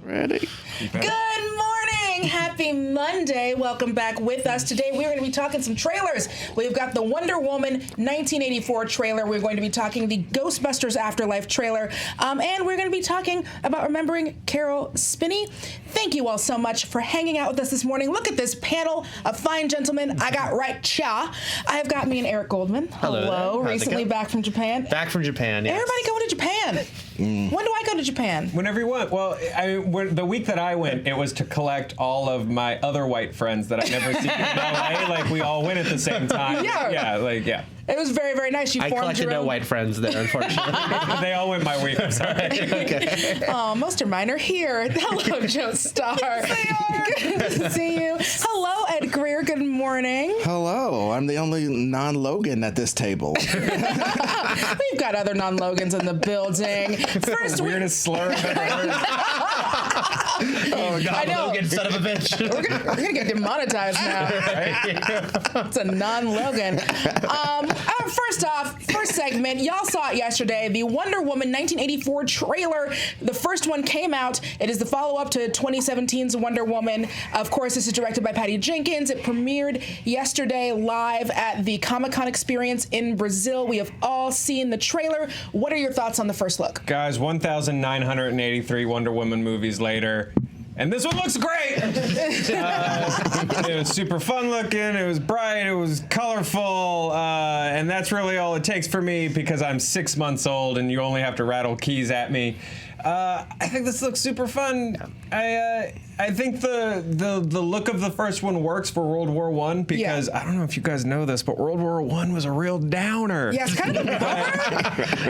Ready? Good morning. Happy Monday. Welcome back with us. Today we're going to be talking some trailers. We've got the Wonder Woman 1984 trailer. We're going to be talking the Ghostbusters Afterlife trailer. And we're going to be talking about remembering Carol Spinney. Thank you all so much for hanging out with us this morning. Look at this panel of fine gentlemen I got right cha. I have got me and Eric Goldman. Hello. Recently back from Japan. Back from Japan, yes. Everybody going to Japan. When do I go to Japan? Whenever you want. Well, the week that I went, it was to collect all of my other white friends that I never see in LA. Like, we all went at the same time. Yeah. It was very, very nice. I collected no white friends there, unfortunately. They all went my week. I'm sorry. Okay. Oh, most of mine are here. Hello, Joe Starr. Good to see you. Hello, Ed Greer. Good morning. Hello. I'm the only non-Logan at this table. We've got other non-Logans in the building. First, weirdest slur I've ever heard. Oh, God, Logan, son of a bitch. We're gonna get demonetized now. It's a non-Logan. First segment, y'all saw it yesterday, the Wonder Woman 1984 trailer. The first one came out. It is the follow-up to 2017's Wonder Woman. Of course, this is directed by Patty Jenkins. It premiered yesterday live at the Comic-Con experience in Brazil. We have all seen the trailer. What are your thoughts on the first look? Guys, 1,983 Wonder Woman movies later. And this one looks great. It was super fun looking. It was bright. It was colorful. And that's really all it takes for me because I'm 6 months old and you only have to rattle keys at me. I think this looks super fun. I think the look of the first one works for World War I because I don't know if you guys know this, but World War I was a real downer. Yeah, it's kind of a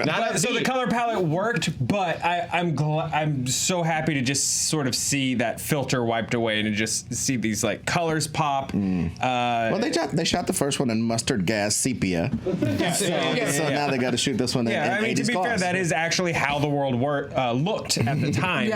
bummer. So the color palette worked, but I'm so happy to just sort of see that filter wiped away and to just see these like colors pop. Well, they shot the first one in mustard gas sepia. So now they got to shoot this one in 80s to be gloss. fair, that is actually how the world looked at the time.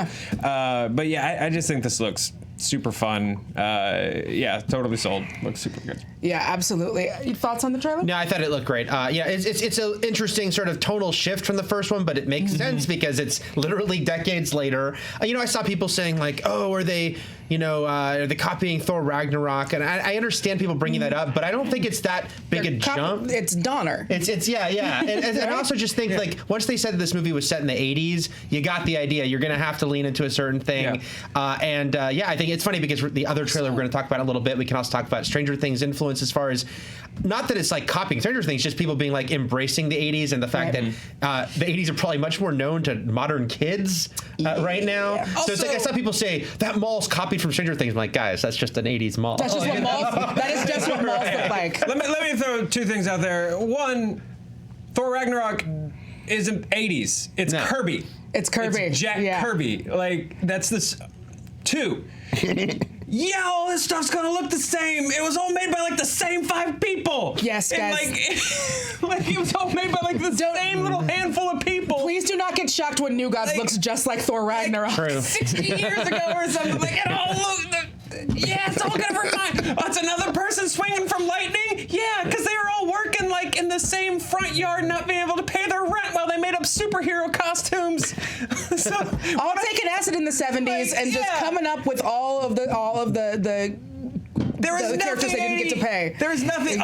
But I just think this looks super fun. Totally sold. Looks super good. Yeah, absolutely. Your thoughts on the trailer? Yeah, I thought it looked great. It's an interesting sort of tonal shift from the first one, but it makes sense because it's literally decades later. I saw people saying like, "Oh, are they copying Thor Ragnarok?" And I understand people bringing that up, but I don't think it's that big a jump. It's Donner. It's and I also just think like once they said that this movie was set in the 80s, you got the idea. You're going to have to lean into a certain thing. I think it's funny because the other trailer we're going to talk about in a little bit. We can also talk about Stranger Things influence as far as not that it's like copying Stranger Things, just people being like embracing the 80s and the fact that the 80s are probably much more known to modern kids right now. Yeah. So it's like I saw people say that mall's copied from Stranger Things. I'm like, guys, that's just an 80s mall. That is just what malls look like. Let me throw two things out there. One, Thor Ragnarok isn't 80s. It's Kirby. It's Kirby. It's Jack Kirby. Like, that's this. Two. All this stuff's gonna look the same. It was all made by like the same 5 people. Yes, guys. And, it was all made by like the same little handful of people. Please do not get shocked when New Gods looks just like Thor Ragnarok. True. 60 years ago or something. Like it all looked. It's all gonna remind. It's another person swinging from lightning. Yeah, because they were all working like in the same front yard, not being able to pay their rent while they made up superhero costumes. So all taking acid in the 70s and just coming up with all of the there was characters they didn't get to pay. There was nothing.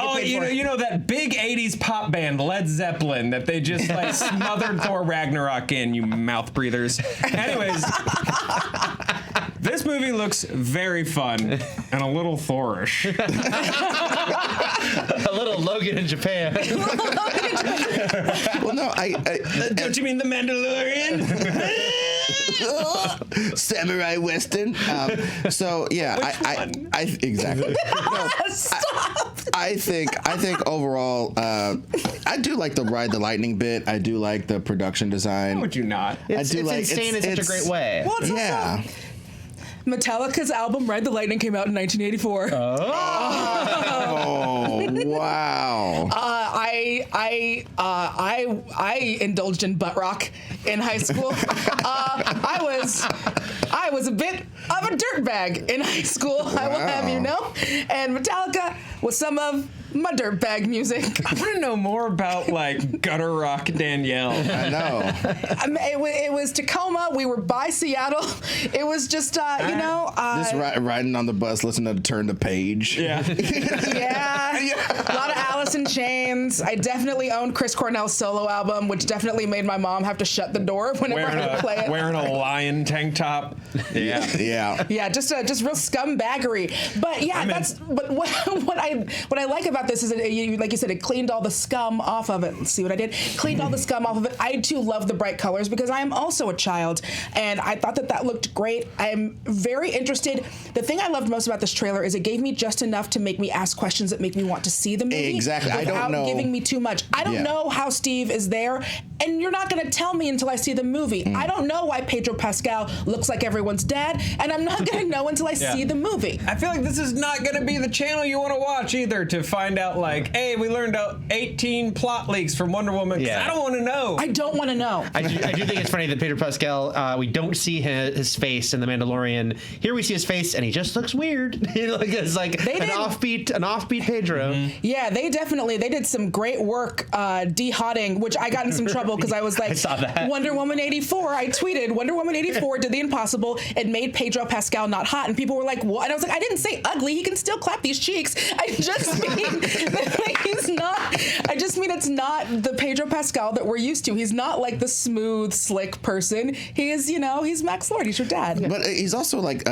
You know that big 80s pop band Led Zeppelin that they just like smothered Thor Ragnarok in, you mouth breathers. Anyways, this movie looks very fun and a little Thorish. A little Logan in Japan. Well, no, Don't you mean the Mandalorian? Samurai Western. Exactly. No, I think overall, I do like the Ride the Lightning bit. I do like the production design. How would you not? It's insane in such a great way. Well, it's Metallica's album Ride the Lightning came out in 1984. Oh, wow. I indulged in butt rock in high school. I was a bit of a dirtbag in high school. Wow. I will have you know. And Metallica was some of my dirtbag music. I want to know more about like gutter rock Danielle. I know. It was Tacoma. We were by Seattle. It was just just riding on the bus, listening to Turn the Page. Yeah. Yeah. A lot of Alice in Chains. I definitely owned Chris Cornell's solo album, which definitely made my mom have to shut the door whenever I would play it. Wearing a lion tank top. Yeah. Yeah. Yeah, just real scumbaggery. But yeah, but what I like about this is that like you said, it cleaned all the scum off of it. Let's see what I did. Cleaned all the scum off of it. I too love the bright colors because I am also a child, and I thought that looked great. I'm very interested. The thing I loved most about this trailer is it gave me just enough to make me ask questions that make me want to see the movie. Exactly. I don't know. Without giving me too much. I don't know how Steve is there, and you're not going to tell me until I see the movie. I don't know why Pedro Pascal looks like everyone's dad, and I'm not going to know until I see the movie. I feel like this is not going to be the channel you want to watch either to find out like, hey, we learned 18 plot leaks from Wonder Woman. Yeah. I don't want to know. I don't want to know. I do think it's funny that Pedro Pascal, we don't see his face in The Mandalorian. Here we see his face, and he just looks weird. It's like an offbeat Pedro. Mm-hmm. Yeah, they did some great work de-hotting, which I got in some trouble because I was like, I saw that. Wonder Woman 84. I tweeted, Wonder Woman 84 did the impossible and made Pedro Pascal not hot, and people were like, what? And I was like, I didn't say ugly. He can still clap these cheeks. I just mean he's not. I just mean it's not the Pedro Pascal that we're used to. He's not like the smooth, slick person. He is, he's Max Lord. He's your dad. But he's also like.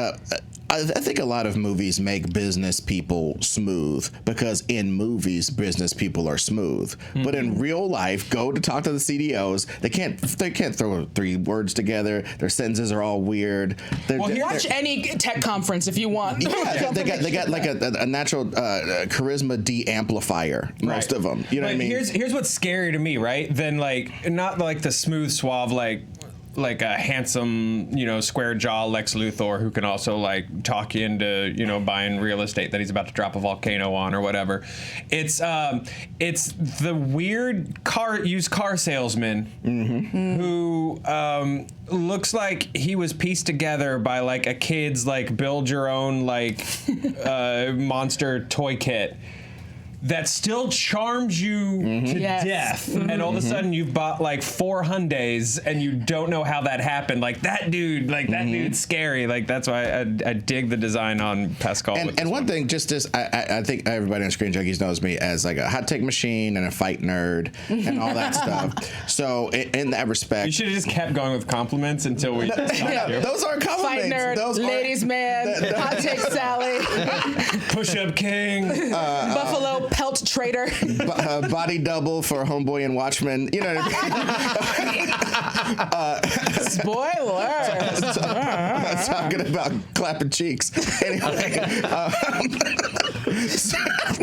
I think a lot of movies make business people smooth because in movies, business people are smooth. Mm-hmm. But in real life, go to talk to the CDOs. They can't throw 3 words together. Their sentences are all weird. Watch any tech conference if you want. Yeah, they got like a natural charisma de-amplifier. Most of them. You know what I mean? Here's what's scary to me, right? Then like not like the smooth, suave like a handsome, square jaw Lex Luthor who can also like talk you into, buying real estate that he's about to drop a volcano on or whatever. It's the weird used car salesman who looks like he was pieced together by like a kid's like build your own like monster toy kit. That still charms you to death, and all of a sudden you've bought like 4 Hyundais, and you don't know how that happened. Like that dude, that dude's scary. Like that's why I dig the design on Pascal. And one thing, I think everybody on Screen Junkies knows me as like a hot take machine and a fight nerd and all that stuff. So in that respect, you should have just kept going with compliments until we. Those aren't compliments. Fight nerd, those ladies man, hot take Sally, push up king, Buffalo pelt trader, body double for Homeboy and Watchmen. You know what I mean? Spoiler. I'm not talking about clapping cheeks. Anyway,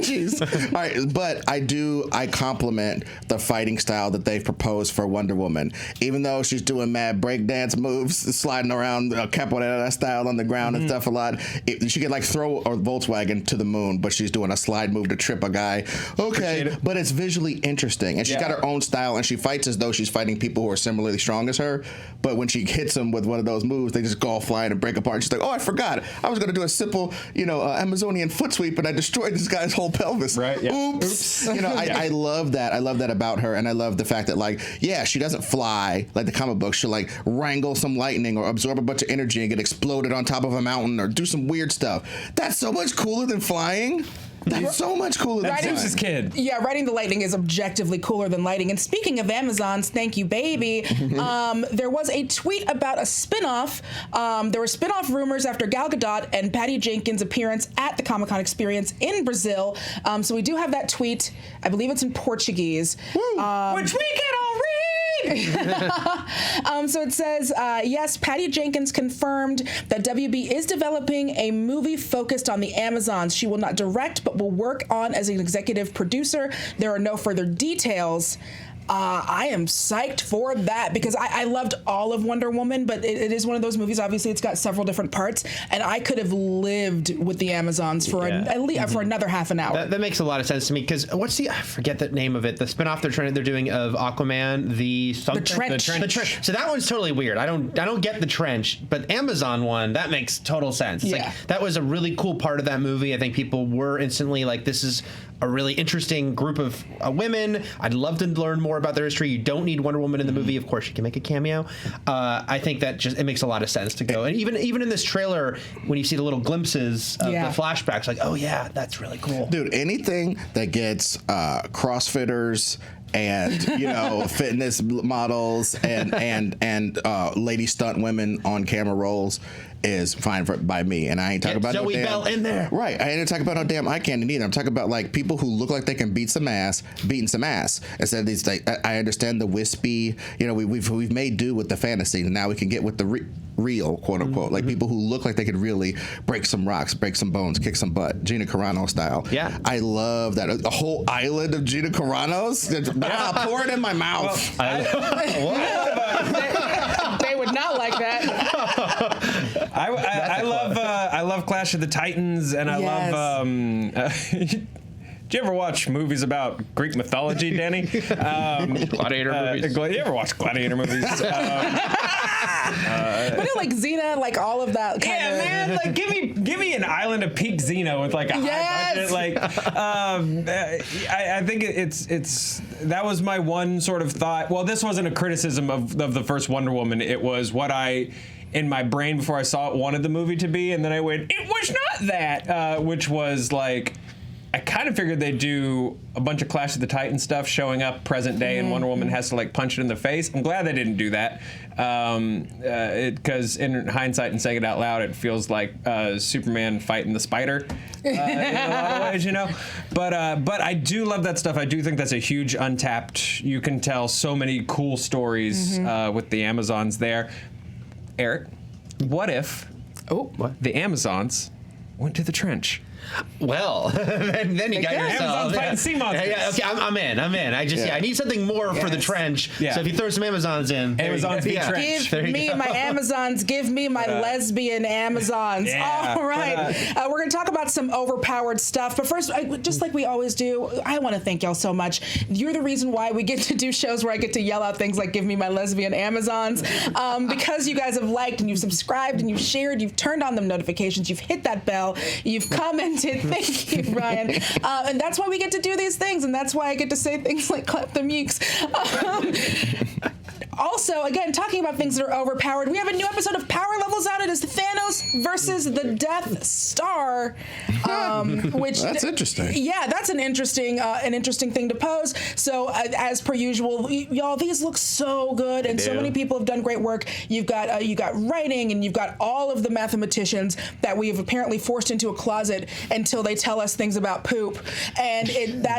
jeez. All right, but I compliment the fighting style that they've proposed for Wonder Woman. Even though she's doing mad breakdance moves, sliding around capoeira style on the ground and stuff a lot, she could like throw a Volkswagen to the moon, but she's doing a slide move to trip a guy. Okay, but it's visually interesting, and she's got her own style, and she fights as though she's fighting people who are similarly strong as her. But when she hits them with one of those moves, they just go all flying and break apart. She's like, "Oh, I forgot. I was going to do a simple, Amazonian foot sweep, and I destroyed this guy's whole pelvis. Right? Yeah. Oops. I love that. I love that about her, and I love the fact that she doesn't fly like the comic book. She'll like wrangle some lightning or absorb a bunch of energy and get exploded on top of a mountain or do some weird stuff. That's so much cooler than flying. That's so much cooler than flying. Zeus's kid. Yeah, riding the lightning is objectively cooler than lighting. And speaking of Amazons, thank you, baby. There was a tweet about a spinoff. There were spinoff rumors after Gal Gadot and Patty Jenkins' appearance at the Comic-Con experience in Brazil. So we do have that tweet. I believe it's in Portuguese. Which we can all read! So it says, yes, Patty Jenkins confirmed that WB is developing a movie focused on the Amazons. She will not direct, but will work on as an executive producer. There are no further details. I am psyched for that because I loved all of Wonder Woman, but it is one of those movies. Obviously, it's got several different parts, and I could have lived with the Amazons for at least for another half an hour. That makes a lot of sense to me because I forget the name of it. The spinoff they're doing of Aquaman, the Trench. The Trench. So that one's totally weird. I don't get the Trench, but Amazon one that makes total sense. It's like that was a really cool part of that movie. I think people were instantly like, this is a really interesting group of women. I'd love to learn more about their history. You don't need Wonder Woman in the movie. Of course, she can make a cameo. I think that it makes a lot of sense to go. And even in this trailer, when you see the little glimpses of the flashbacks, like, oh yeah, that's really cool. Dude, anything that gets CrossFitters and fitness models and lady stunt women on camera roles is fine by me, and I ain't talking about Zoe no damn Bell in there. Right, I ain't talking about no damn eye candy either. I'm talking about like people who look like they can beating some ass instead of these. Like, I understand the wispy. We've made do with the fantasy, and now we can get with the real, quote unquote, like people who look like they could really break some rocks, break some bones, kick some butt, Gina Carano style. Yeah, I love that. A whole island of Gina Caranos. Yeah, pour it in my mouth. They would not like that. I love Clash of the Titans, and I love. Do you ever watch movies about Greek mythology, Danny? Gladiator movies. You ever watch gladiator movies? But like Xena, like all of that kind of. Yeah, man. Like, give me an island of peak Xena with like a high budget. Like, I think it's that was my one sort of thought. Well, this wasn't a criticism of the first Wonder Woman. It was what I, in my brain before I saw it, wanted the movie to be, and then I went, it was not that, which was like. I kind of figured they'd do a bunch of Clash of the Titans stuff showing up present day, and Wonder Woman has to like punch it in the face. I'm glad they didn't do that, because in hindsight and saying it out loud, it feels like Superman fighting the spider in a lot of ways, But I do love that stuff. I do think that's a huge untapped. You can tell so many cool stories with the Amazons there. Eric, what if the Amazons went to the trench? Well, then you got yourself. Amazons fighting sea monsters. Yeah, okay, I'm in. I need something more for the trench. Yeah. So if you throw some Amazons in, Amazons beat trench. Give me my Amazons. Give me my lesbian Amazons. Yeah, all right. We're going to talk about some overpowered stuff. But first, just like we always do, I want to thank y'all so much. You're the reason why we get to do shows where I get to yell out things like give me my lesbian Amazons. Because you guys have liked and you've subscribed and you've shared, you've turned on them notifications, you've hit that bell, you've commented. Thank you, Brian. And that's why we get to do these things, and that's why I get to say things like clap the meeks. Also, again, talking about things that are overpowered, we have a new episode of Power Levels out. It is Thanos versus the Death Star, which that's interesting. Yeah, that's an interesting thing to pose. So, as per usual, y'all, these look so good, and so many people have done great work. You've got writing, and you've got all of the mathematicians that we have apparently forced into a closet until they tell us things about poop, and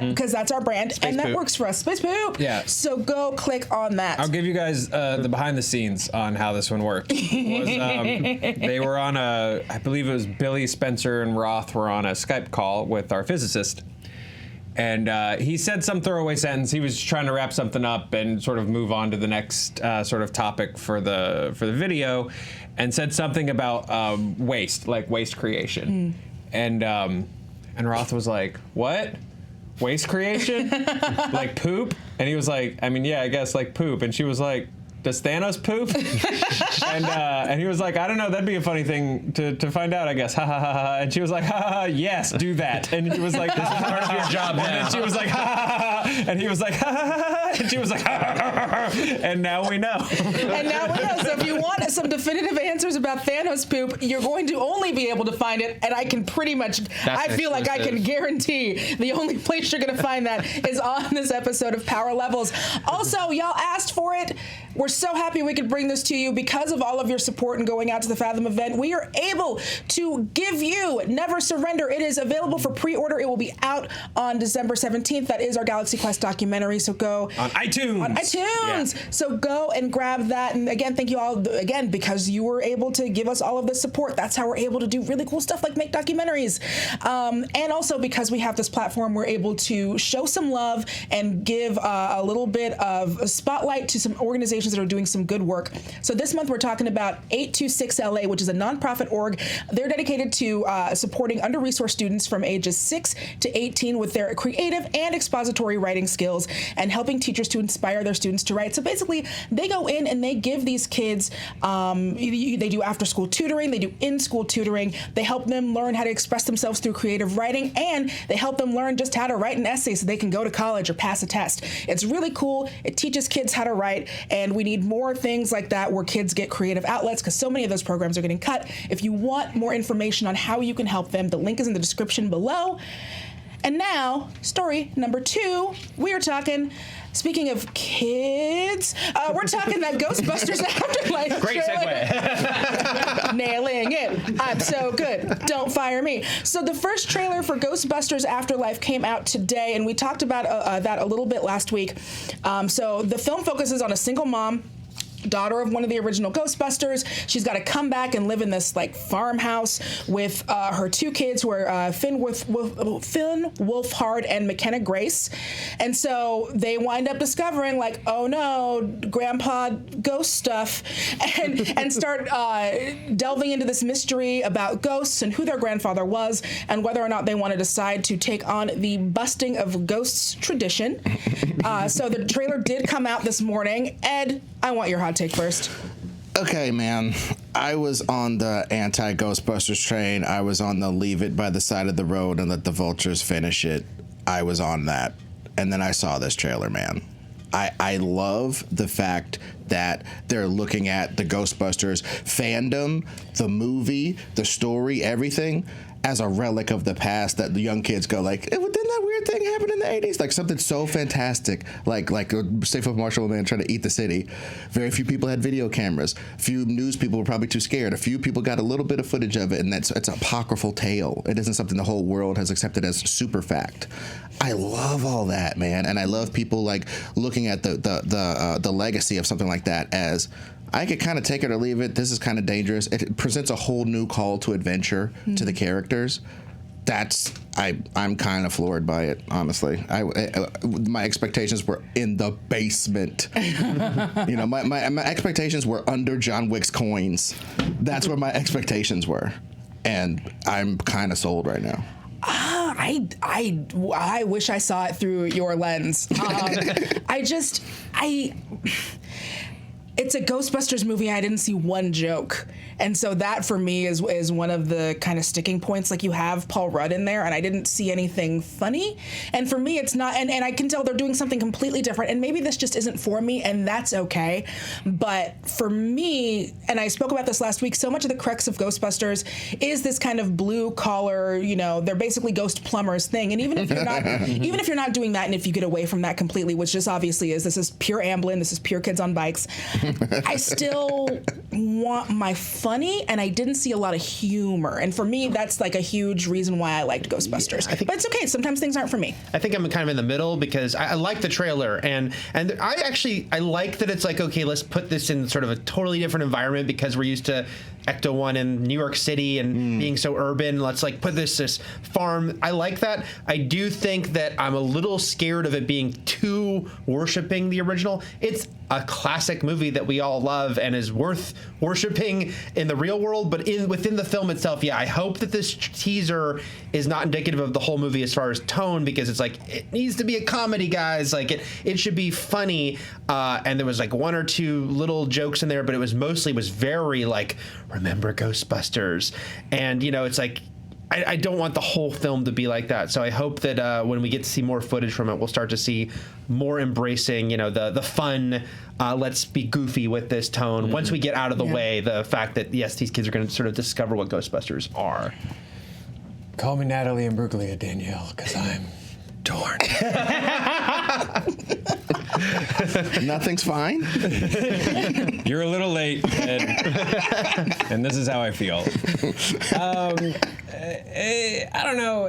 because that's our brand, Space and that poop. Works for us. Space poop. Yeah. So go click on that. I'll give you guys the behind the scenes on how this one worked. They were on I believe it was Billy, Spencer, and Roth were on a Skype call with our physicist. And he said some throwaway sentence. He was trying to wrap something up and sort of move on to the next sort of topic for the video, and said something about waste, like waste creation. And Roth was like, "What? Waste creation? Like poop?" And he was like, "I mean, yeah, I guess like poop." And she was like, "Does Thanos poop?" and he was like, "I don't know. That'd be a funny thing to find out, I guess." Ha ha ha ha. And she was like, "Ha ha ha. Yes, do that." And he was like, "This is part of your job." And she was like, "Ha ha ha ha." And he was like, "Ha ha ha ha." And she was like, "Ha ha ha ha." And now we know. And now we know. So if you want some definitive answers about Thanos poop, you're going to only be able to find it. And I can pretty much, I feel like I can guarantee the only place you're going to find that is on this episode of Power Levels. Also, y'all asked for it. we're so happy we could bring this to you because of all of your support and going out to the Fathom event. We are able to give you Never Surrender. It is available for pre-order. It will be out on December 17th. That is our Galaxy Quest documentary. So go on iTunes. Yeah. So go and grab that. And again, thank you all again because you were able to give us all of this support. That's how we're able to do really cool stuff like make documentaries. And also because we have this platform, we're able to show some love and give a little bit of a spotlight to some organizations that are doing some good work. So this month we're talking about 826 LA, which is a nonprofit org. They're dedicated to supporting under-resourced students from ages 6 to 18 with their creative and expository writing skills and helping teachers to inspire their students to write. So basically, they go in and they give these kids, they do after-school tutoring, they do in-school tutoring, they help them learn how to express themselves through creative writing, and they help them learn just how to write an essay so they can go to college or pass a test. It's really cool. It teaches kids how to write, and we need more things like that where kids get creative outlets because so many of those programs are getting cut. If you want more information on how you can help them, the link is in the description below. And now, story number 2, we are talking, speaking of kids, we're talking that Ghostbusters Afterlife Great segue. Nailing it. I'm so good. Don't fire me. So the first trailer for Ghostbusters Afterlife came out today, and we talked about that a little bit last week. So the film focuses on a single mom, daughter of one of the original Ghostbusters. She's got to come back and live in this like farmhouse with her 2 kids who are Finn Wolfhard and McKenna Grace. And so they wind up discovering like, oh no, grandpa ghost stuff, and start delving into this mystery about ghosts and who their grandfather was and whether or not they want to decide to take on the busting of ghosts tradition. So the trailer did come out this morning. Ed, I want your hot take first. Okay, man. I was on the anti-Ghostbusters train. I was on the leave it by the side of the road and let the vultures finish it. I was on that. And then I saw this trailer, man. I love the fact that they're looking at the Ghostbusters fandom, the movie, the story, everything as a relic of the past that the young kids go like, didn't that weird thing happen in the 80s? Like something so fantastic, like a safe of martial man trying to eat the city. Very few people had video cameras. Few news people were probably too scared. A few people got a little bit of footage of it, and it's an apocryphal tale. It isn't something the whole world has accepted as super fact. I love all that, man, and I love people like looking at the legacy of something like that as, I could kind of take it or leave it. This is kind of dangerous. It presents a whole new call to adventure to the characters. I'm kind of floored by it, honestly. My expectations were in the basement. My expectations were under John Wick's coins. That's where my expectations were, and I'm kind of sold right now. I wish I saw it through your lens. It's a Ghostbusters movie. I didn't see one joke. And so that for me is one of the kind of sticking points. Like you have Paul Rudd in there and I didn't see anything funny. And for me, it's not, and I can tell they're doing something completely different. And maybe this just isn't for me, and that's okay. But for me, and I spoke about this last week, so much of the crux of Ghostbusters is this kind of blue collar, they're basically ghost plumbers thing. And even if you're not doing that, and if you get away from that completely, which just obviously this is pure Amblin, this is pure kids on bikes, I still want my funny, and I didn't see a lot of humor. And for me, that's like a huge reason why I liked Ghostbusters. But it's okay. Sometimes things aren't for me. I think I'm kind of in the middle because I like the trailer, and I like that it's like, okay, let's put this in sort of a totally different environment because we're used to Ecto 1 in New York City and being so urban. Let's like put this farm. I like that. I do think that I'm a little scared of it being too worshiping the original. It's a classic movie that we all love and is worth worshiping in the real world, but within the film itself, yeah, I hope that this teaser is not indicative of the whole movie as far as tone, because it's like, it needs to be a comedy, guys. Like it should be funny, and there was like 1 or 2 little jokes in there, but it was very like, remember Ghostbusters, and it's like, I don't want the whole film to be like that. So I hope that when we get to see more footage from it, we'll start to see more embracing, the fun, let's be goofy with this tone. Once we get out of the way, the fact that, yes, these kids are going to sort of discover what Ghostbusters are. Call me Natalie Imbruglia, Danielle, because I'm torn. Nothing's fine. You're a little late, Ed. And this is how I feel. I don't know.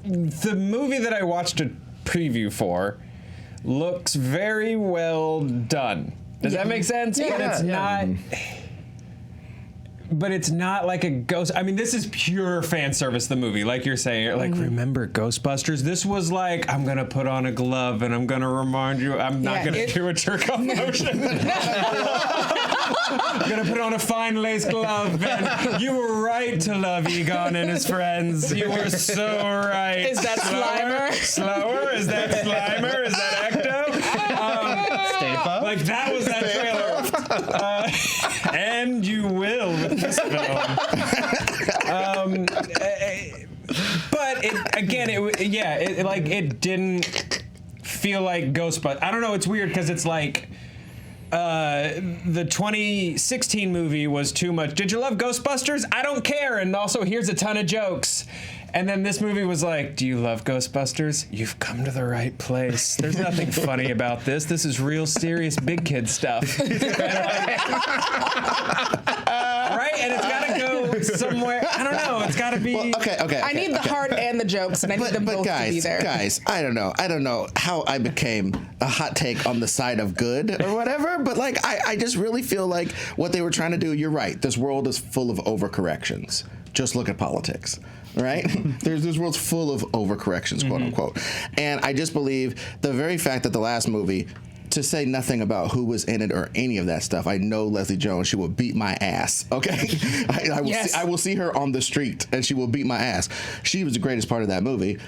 The movie that I watched a preview for looks very well done. Does that make sense? Yeah. But it's not. But it's not like a ghost. I mean, this is pure fan service, the movie. Like you're saying, like, remember Ghostbusters? This was like, I'm going to put on a glove and I'm going to remind you, I'm not going to do a jerk-off motion. I'm going to put on a fine lace glove. And you were right to love Egon and his friends. You were so right. Is that Slimer? Slower? Is that Slimer? Is that Ecto? Like, that was that trailer. And you will with this film. But it didn't feel like Ghostbusters. I don't know. It's weird because it's like the 2016 movie was too much. Did you love Ghostbusters? I don't care. And also, here's a ton of jokes. And then this movie was like, do you love Ghostbusters? You've come to the right place. There's nothing funny about this. This is real serious big kid stuff. Right? And it's got to go somewhere. I don't know. It's got to be. Well, okay. I need the heart and the jokes, and I need them both to be there. Guys, I don't know how I became a hot take on the side of good or whatever, but like, I just really feel like what they were trying to do, you're right. This world is full of overcorrections. Just look at politics. Right? This world's full of overcorrections, quote unquote. And I just believe the very fact that the last movie, to say nothing about who was in it or any of that stuff, I know Leslie Jones, she will beat my ass, okay? I will see her on the street and she will beat my ass. She was the greatest part of that movie.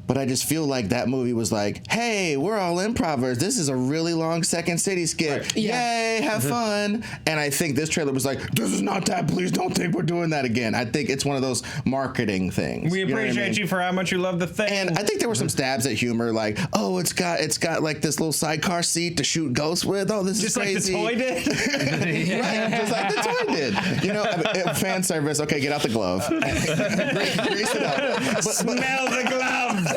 But I just feel like that movie was like, hey, we're all improvers. This is a really long Second City skit. Right. Yay, have fun. And I think this trailer was like, this is not that. Please don't think we're doing that again. I think it's one of those marketing things. We appreciate you for how much you love the thing. And I think there were some stabs at humor, like, oh, it's got like this little sidecar seat to shoot ghosts with. Oh, this is crazy. Just like the toy did? Right, just like the toy did. You know, fan service. Okay, get out the glove. Grease it up. Smell the glove.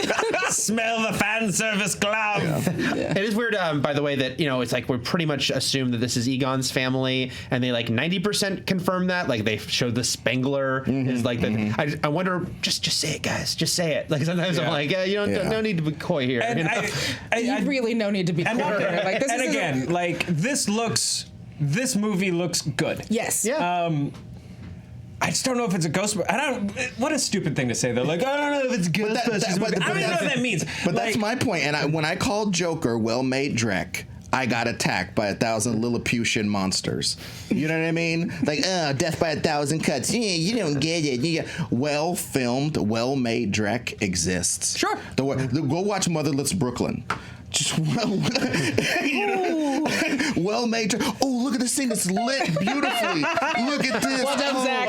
Smell the fan service glove. It is weird, by the way, that, it's like we pretty much assume that this is Egon's family, and they like 90% confirm that. Like they showed the Spengler is like the. I wonder, just say it, guys. Just say it. Like sometimes I'm like, no need to be coy here. And really no need to be coy here. Like this. And again, like this movie looks good. Yes. Yeah. I just don't know if it's a Ghostbusters. What a stupid thing to say, though. Like, I don't know if it's Ghostbusters. I don't even know what that means. But that's my point. And when I called Joker well-made Drek, I got attacked by 1,000 Lilliputian monsters. You know what I mean? Like, death by 1,000 cuts. Yeah, you don't get it. Well-filmed, well-made Drek exists. Sure. Go watch Motherless Brooklyn. Just well-made. Oh, look at this scene. It's lit beautifully. Look at this. Well done, Zach.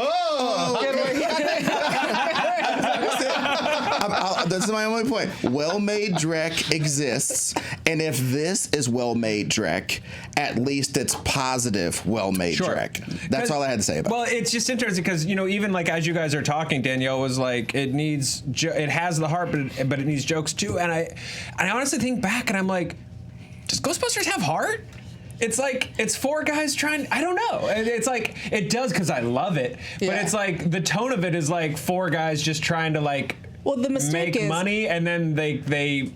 That's my only point. Well-made Drek exists, and if this is well-made Drek, at least it's positive well-made Drek. That's all I had to say about it. Well, it's just interesting because, even like as you guys are talking, Danielle was like, it has the heart, but it needs jokes too. And I honestly think back and I'm like, does Ghostbusters have heart? It's like, it's four guys trying, I don't know. It's like, it does because I love it, but it's like, the tone of it is like four guys just trying to like, the mistake make money, and then they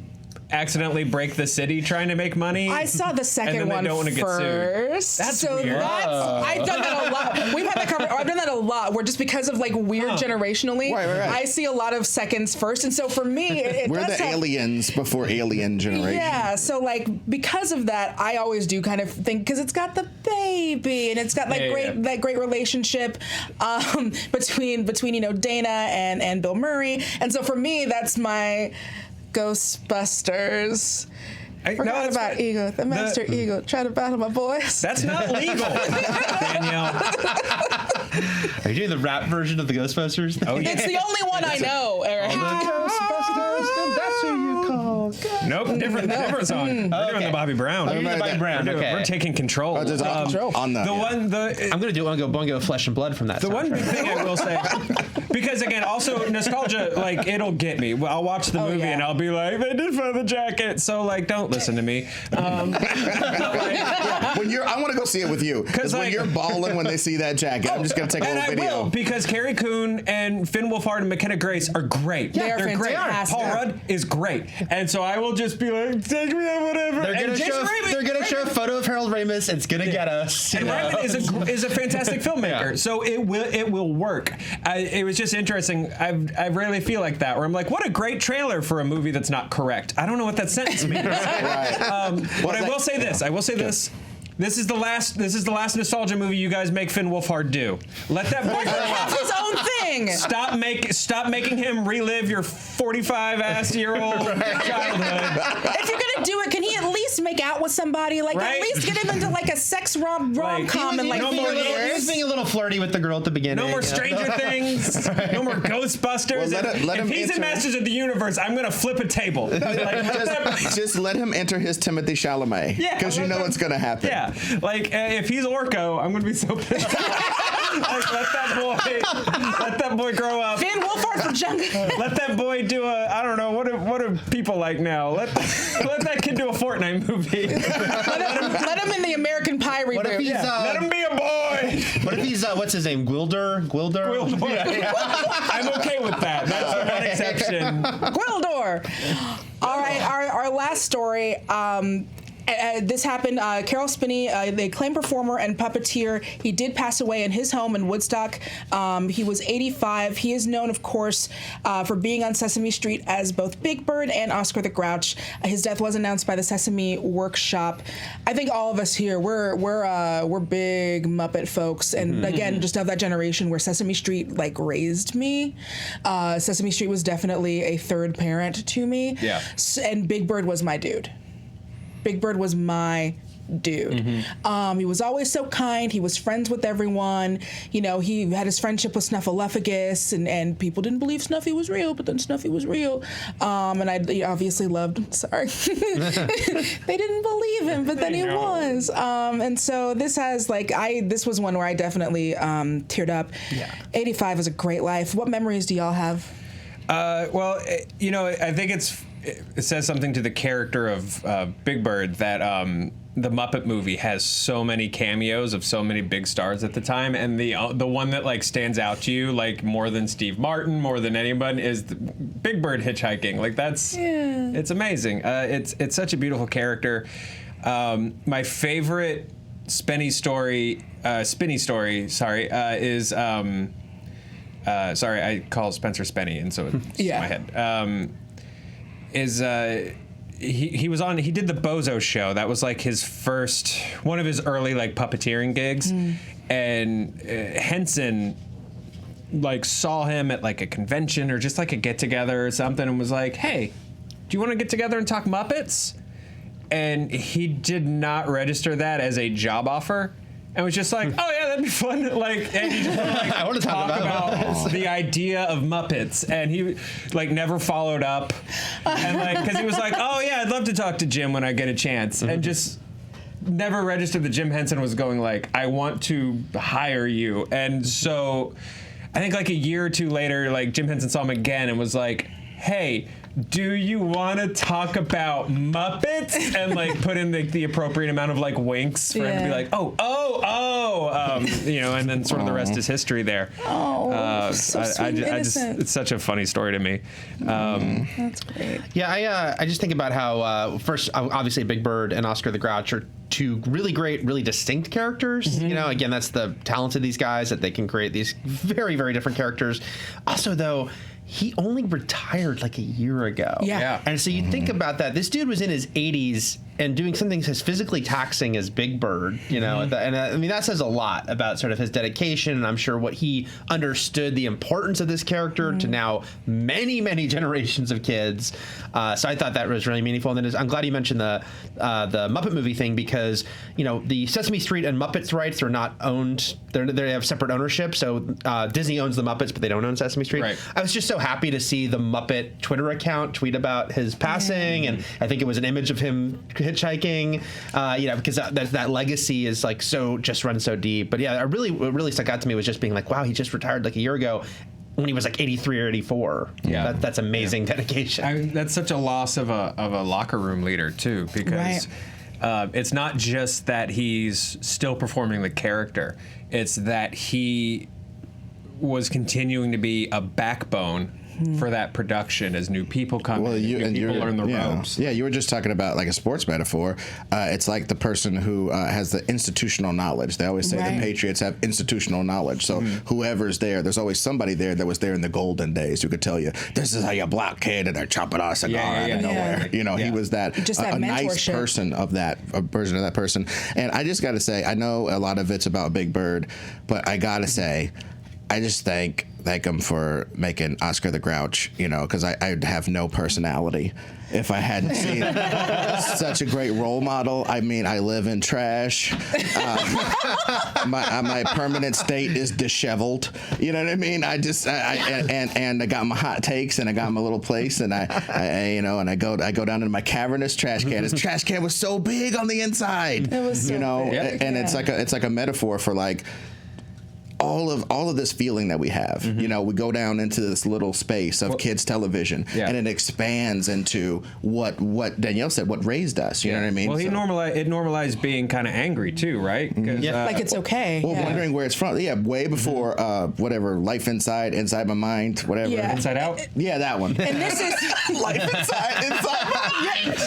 accidentally break the city trying to make money. I saw the second one first. That's so weird. I've done that a lot. We've had that cover. I've done that a lot. Where just because of like weird generationally, right. I see a lot of seconds first, and so for me, we're the aliens before Alien generation. Yeah. So like because of that, I always do kind of think because it's got the baby and it's got like that great relationship between Dana and Bill Murray, and so for me, that's my Ghostbusters. Forgot about Ego, the master Ego. Try to battle my boys. That's not legal, Danielle. Are you doing the rap version of the Ghostbusters? Oh, yeah. It's the only one I know, Eric. Ghostbusters, that's who you call. Nope, different song. We're doing the Bobby Brown. We're taking control. On the one, I'm gonna go Bungo Flesh and Blood from that. The one big thing I will say, Because again, also nostalgia, like it'll get me. I'll watch the movie and I'll be like, they did find the jacket. So like, don't listen to me. When I want to go see it with you. Because when you're bawling when they see that jacket, I'm just gonna take a little video. I will, because Carrie Coon and Finn Wolfhard and McKenna Grace are great. Yeah, they're great. fantastic. Paul Rudd is great, and so I will just be like, take me out, whatever. They're gonna show a photo of Harold Ramis. It's gonna get us. And Raymond is a fantastic filmmaker, so it will work. It was just interesting. I rarely feel like that, where I'm like, what a great trailer for a movie that's not correct. I don't know what that sentence means. But I will say this. This is the last nostalgia movie you guys make Finn Wolfhard do. Let that boy grow up. His own thing. Stop making him relive your 45-year-old childhood. If you're gonna do it, can he at least make out with somebody? Like Right? at least get him into like a sex rom-com and like no He more was being a little flirty with the girl at the beginning. No more Stranger Things. No more Ghostbusters. Well, if he's in Masters of the Universe, I'm gonna flip a table. Just let him enter his Timothy Chalamet. Yeah, Because you know what's gonna happen. Yeah, like if he's Orko, I'm gonna be so pissed. Like let that boy grow up. Finn Wolfhard for Jungle. Let that boy do I don't know, what do people like now? Let that kid do a Fortnite movie. Let him in the American Pie reboot. What if he's Let him be a boy. what if he's what's his name? Gwilder? I'm okay with that. That's the one exception. Gwildor. All right, our last story. This happened. Carol Spinney, the acclaimed performer and puppeteer, he did pass away in his home in Woodstock. He was 85. He is known, of course, for being on Sesame Street as both Big Bird and Oscar the Grouch. His death was announced by the Sesame Workshop. I think all of us here, we're big Muppet folks, and again, just of that generation where Sesame Street like raised me. Sesame Street was definitely a third parent to me. Yeah. And Big Bird was my dude. Big Bird was my dude. He was always so kind. He was friends with everyone. You know, he had his friendship with Snuffleupagus, and people didn't believe Snuffy was real, but then Snuffy was real. And I obviously loved him. Sorry. They didn't believe him, but then he was. And so this has, this was one where I definitely teared up. Yeah. 85 was a great life. What memories do y'all have? Well, I think it says something to the character of Big Bird that the Muppet movie has so many cameos of so many big stars at the time, and the one that like stands out to you like more than Steve Martin, more than anyone, is Big Bird hitchhiking. Like it's amazing. It's such a beautiful character. My favorite Spinny story, is sorry, I call Spencer Spenny, and so it's in my head. He did the Bozo Show. That was like one of his early like puppeteering gigs, and Henson like saw him at like a convention or just like a get together or something, and was like, "Hey, do you want to get together and talk Muppets?" And he did not register that as a job offer. And was just like, oh yeah, that'd be fun. Like, and he just I want to talk about the idea of Muppets, and he like never followed up, and like because he was like, oh yeah, I'd love to talk to Jim when I get a chance, and just never registered that Jim Henson was going like, I want to hire you. And so I think like a year or two later, like Jim Henson saw him again and was like, hey, do you want to talk about Muppets? And like put in the appropriate amount of like winks for him to be like, and then sort of the rest is history there. So sweet and innocent. It's such a funny story to me. That's great. Yeah, I just think about how first, obviously, Big Bird and Oscar the Grouch are two really great, really distinct characters. You know, again, that's the talent of these guys, that they can create these very, very different characters. Also, though, he only retired like a year ago. Yeah. And so you think about that. This dude was in his 80s and doing something as physically taxing as Big Bird, you know, and I mean, that says a lot about sort of his dedication, and I'm sure what he understood the importance of this character to now many, many generations of kids. So I thought that was really meaningful. And then I'm glad you mentioned the Muppet movie thing, because, you know, the Sesame Street and Muppets rights are not owned. They have separate ownership. So Disney owns the Muppets, but they don't own Sesame Street. Right. I was just so happy to see the Muppet Twitter account tweet about his passing, and I think it was an image of him hitchhiking, because that legacy is like so just runs so deep. But yeah, what really stuck out to me was just being like, wow, he just retired like a year ago. when he was like 83 or 84. Yeah. That's amazing dedication. That's such a loss of a locker room leader too, because it's not just that he's still performing the character; it's that he was continuing to be a backbone for that production as new people come in, new people learn the ropes. Yeah, you were just talking about like a sports metaphor. It's like the person who has the institutional knowledge. They always say the Patriots have institutional knowledge. So whoever's there's always somebody there that was there in the golden days who could tell you, this is how you block kid and they're chopping on a cigar out of nowhere. You know, he was that, just that a nice person of that, a version of that person. And I just got to say, I know a lot of it's about Big Bird, but I got to say, I just thank him for making Oscar the Grouch, you know, because I'd have no personality if I hadn't seen such a great role model. I mean, I live in trash. My permanent state is disheveled. You know what I mean? I got my hot takes and I got my little place and I go down into my cavernous trash can. His trash can was so big on the inside. It was so big. And it's like a metaphor for like all of this feeling that we have. You know, we go down into this little space of kids television and it expands into what Danielle said, what raised us. You know what I mean? Well, it normalized being kind of angry too, right? Like it's okay. Well, wondering where it's from. Yeah, way before whatever, Life Inside My Mind, whatever. Yeah. Inside Out? Yeah, that one. And this is Life Inside My Mind.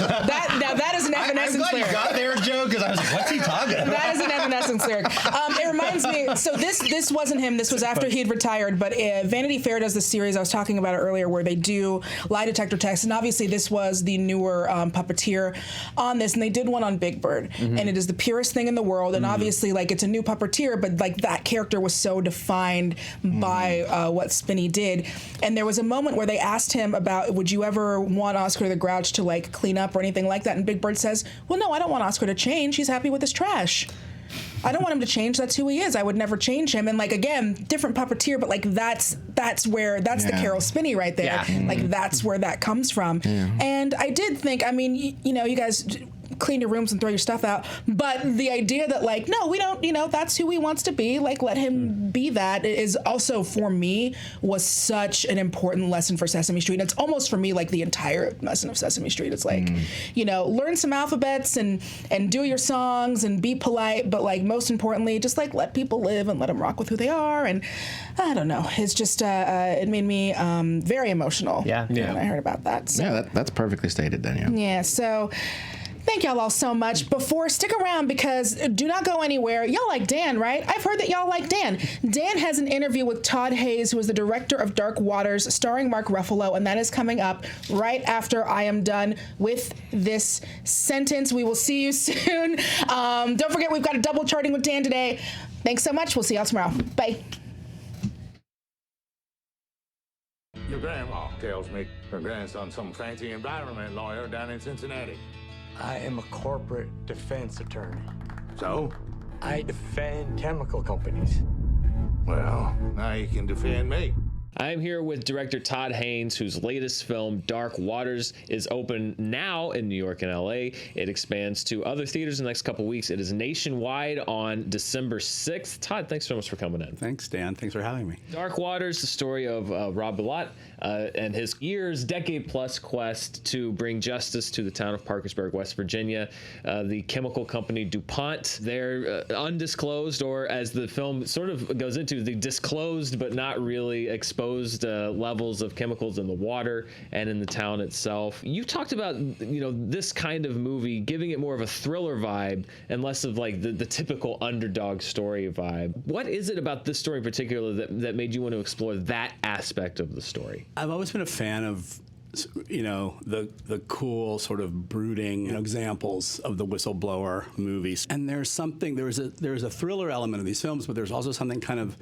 that is an Evanescence I'm glad lyric. you got there, Joe, because I was like, what's he talking about? That is an Evanescence lyric. It reminds me, so this wasn't him. This was after he'd retired, but Vanity Fair does this series I was talking about it earlier where they do lie detector tests, and obviously this was the newer puppeteer on this, and they did one on Big Bird, and it is the purest thing in the world, and obviously like it's a new puppeteer, but like that character was so defined by what Spinney did, and there was a moment where they asked him about, would you ever want Oscar the Grouch to like clean up or anything like that, and Big Bird says, well, no, I don't want Oscar to change. He's happy with his trash. I don't want him to change. That's who he is. I would never change him. And like, again, different puppeteer, but like that's the Carol Spinney right there. Yeah. Like that's where that comes from. And I did think, I mean, you know, you guys clean your rooms and throw your stuff out, but the idea that like, no, we don't, you know, that's who he wants to be, like let him be that, is also for me was such an important lesson for Sesame Street. It's almost for me like the entire lesson of Sesame Street. It's like, you know, learn some alphabets and do your songs and be polite, but like most importantly, just like let people live and let them rock with who they are. And I don't know, it's just it made me very emotional when I heard about that. So. Yeah, that's perfectly stated, Danielle. Yeah, so thank y'all all so much. Stick around because do not go anywhere. Y'all like Dan, right? I've heard that y'all like Dan. Dan has an interview with Todd Haynes, who is the director of Dark Waters, starring Mark Ruffalo, and that is coming up right after I am done with this sentence. We will see you soon. Don't forget, we've got a double charting with Dan today. Thanks so much. We'll see y'all tomorrow. Bye. Your grandma tells me her grandson's some fancy environment lawyer down in Cincinnati. I am a corporate defense attorney. So? I defend chemical companies. Well, now you can defend me. I'm here with director Todd Haynes, whose latest film, Dark Waters, is open now in New York and LA. It expands to other theaters in the next couple weeks. It is nationwide on December 6th. Todd, thanks so much for coming in. Thanks, Dan. Thanks for having me. Dark Waters, the story of Rob Bilott and his decade-plus quest to bring justice to the town of Parkersburg, West Virginia. The chemical company DuPont, they're undisclosed, or as the film sort of goes into, the disclosed but not really exposed levels of chemicals in the water and in the town itself. You talked about, you know, this kind of movie giving it more of a thriller vibe and less of like the typical underdog story vibe. What is it about this story in particular that made you want to explore that aspect of the story? I've always been a fan of, you know, the cool sort of brooding examples of the whistleblower movies. And there's a thriller element of these films, but there's also something kind of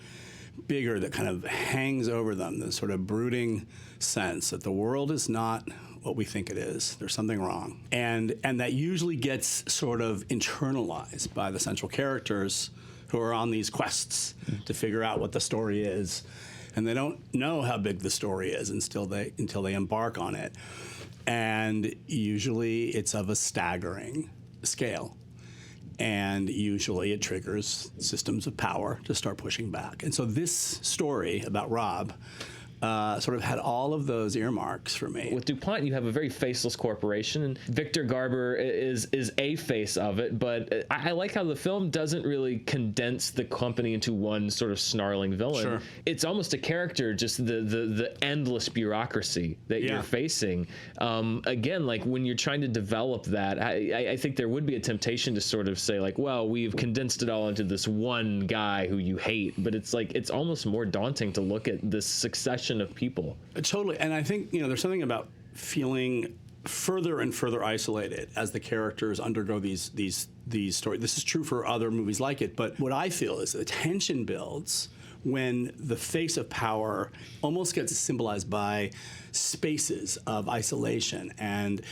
bigger that kind of hangs over them, this sort of brooding sense that the world is not what we think it is. There's something wrong. And that usually gets sort of internalized by the central characters who are on these quests to figure out what the story is. And they don't know how big the story is until they embark on it. And usually it's of a staggering scale. And usually it triggers systems of power to start pushing back. And so this story about Rob sort of had all of those earmarks for me. With DuPont, you have a very faceless corporation, and Victor Garber is a face of it. But I like how the film doesn't really condense the company into one sort of snarling villain. Sure. It's almost a character, just the endless bureaucracy that you're facing. Again, like when you're trying to develop that, I think there would be a temptation to sort of say like, well, we've condensed it all into this one guy who you hate. But it's like it's almost more daunting to look at this succession of people. Totally, and I think there's something about feeling further and further isolated as the characters undergo these stories. This is true for other movies like it, but what I feel is the tension builds when the face of power almost gets symbolized by spaces of isolation, and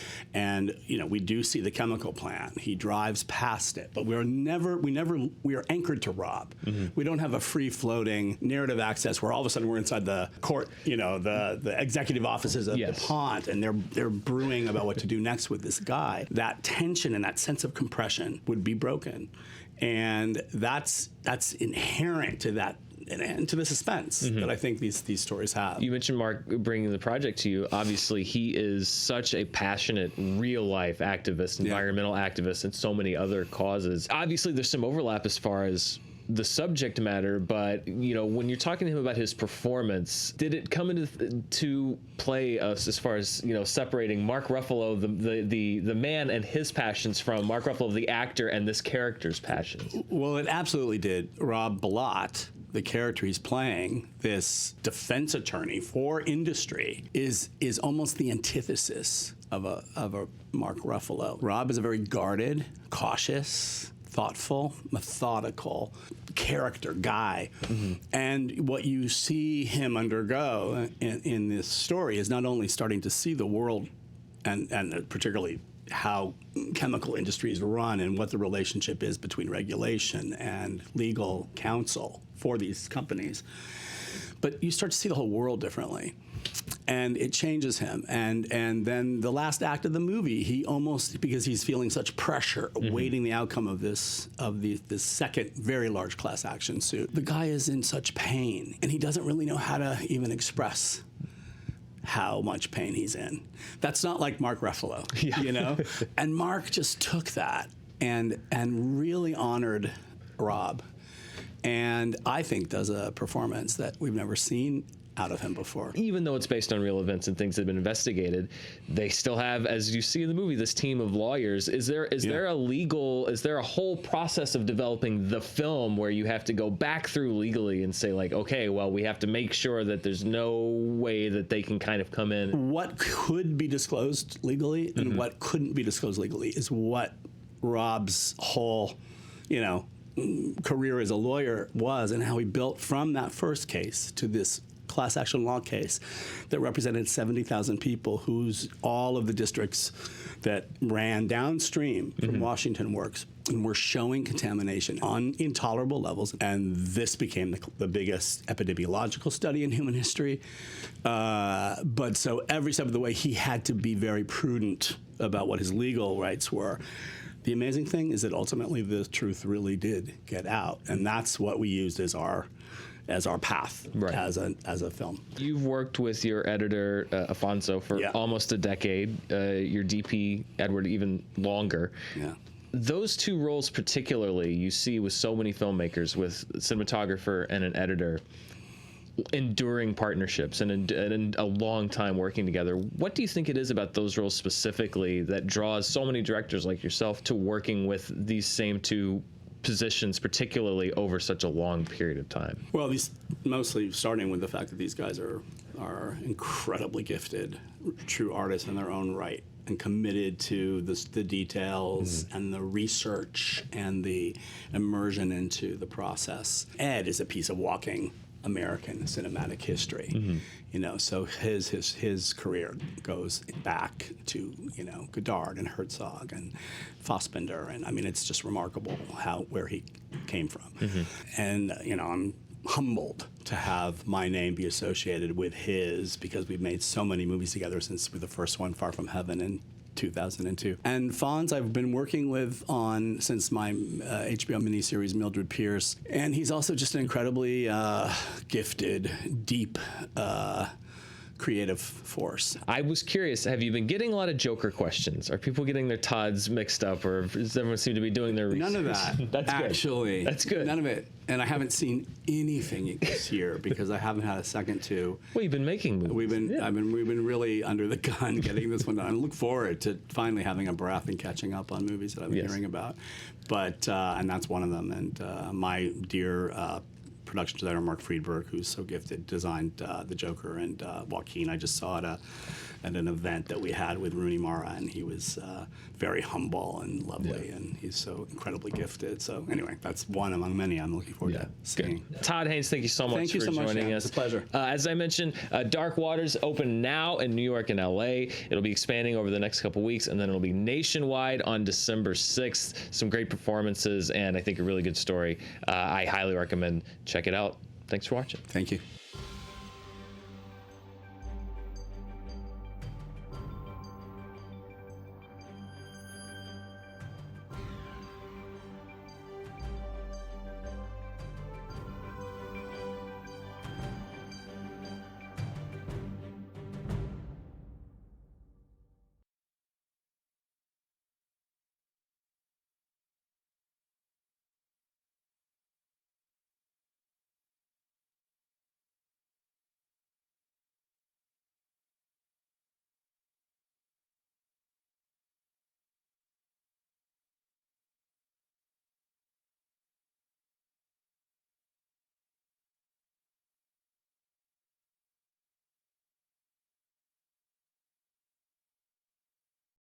we do see the chemical plant. He drives past it, but we are anchored to Rob. Mm-hmm. We don't have a free floating narrative access where all of a sudden we're inside the court, the executive offices of DuPont, and they're brewing about what to do next with this guy. That tension and that sense of compression would be broken, and that's inherent to that. And to the suspense that I think these stories have. You mentioned Mark bringing the project to you. Obviously, he is such a passionate, real-life activist, environmental activist, and so many other causes. Obviously, there's some overlap as far as the subject matter, but when you're talking to him about his performance, did it come into play as far as separating Mark Ruffalo, the man and his passions, from Mark Ruffalo, the actor, and this character's passions? Well, it absolutely did. Rob Bilott, the character he's playing, this defense attorney for industry, is almost the antithesis of a Mark Ruffalo. Rob is a very guarded, cautious, thoughtful, methodical guy. Mm-hmm. And what you see him undergo in this story is not only starting to see the world and particularly how chemical industries run and what the relationship is between regulation and legal counsel for these companies, but you start to see the whole world differently. And it changes him. And then the last act of the movie, he almost, because he's feeling such pressure, awaiting the outcome of this second very large class action suit, the guy is in such pain, and he doesn't really know how to even express how much pain he's in. That's not like Mark Ruffalo, And Mark just took that and really honored Rob, and I think does a performance that we've never seen out of him before. Even though it's based on real events and things that have been investigated, they still have, as you see in the movie, this team of lawyers. Is there a whole process of developing the film where you have to go back through legally and say like, okay, well, we have to make sure that there's no way that they can kind of come in? What could be disclosed legally and what couldn't be disclosed legally is what Rob's whole, career as a lawyer was, and how he built from that first case to this class action law case that represented 70,000 people, whose all of the districts that ran downstream from Washington Works and were showing contamination on intolerable levels. And this became the biggest epidemiological study in human history. But so every step of the way, he had to be very prudent about what his legal rights were. The amazing thing is that ultimately the truth really did get out, and that's what we used as our path as a film. You've worked with your editor, Afonso, for almost a decade, your DP, Edward, even longer. Yeah. Those two roles particularly you see with so many filmmakers, with a cinematographer and an editor, enduring partnerships and a long time working together. What do you think it is about those roles specifically that draws so many directors like yourself to working with these same two positions, particularly over such a long period of time? Well, these mostly starting with the fact that these guys are incredibly gifted, true artists in their own right, and committed to the details and the research and the immersion into the process. Ed is a piece of walking American cinematic history, so his career goes back to Godard and Herzog and Fassbinder, and I mean it's just remarkable where he came from, and I'm humbled to have my name be associated with his, because we've made so many movies together since the first one, Far From Heaven, in 2002. And Fonz I've been working with on since my HBO miniseries Mildred Pierce, and he's also just an incredibly gifted, deep, creative force. I was curious, have you been getting a lot of Joker questions? Are people getting their Todds mixed up, or does everyone seem to be doing their research? None of that. That's good. Actually. That's good. None of it. And I haven't seen anything this year because I haven't had a second to. Well, you've been making movies. We've been really under the gun getting this one done. I look forward to finally having a breath and catching up on movies that I've been hearing about. But and that's one of them. And my dear production designer Mark Friedberg, who's so gifted, designed the Joker and Joaquin. I just saw it at an event that we had with Rooney Mara, and he was very humble and lovely, and he's so incredibly gifted. So anyway, that's one among many I'm looking forward to seeing. Good. Todd Haynes, thank you so much for joining us. It's a pleasure. As I mentioned, Dark Waters open now in New York and LA. It'll be expanding over the next couple weeks, and then it'll be nationwide on December 6th. Some great performances, and I think a really good story. I highly recommend check it out. Thanks for watching. Thank you.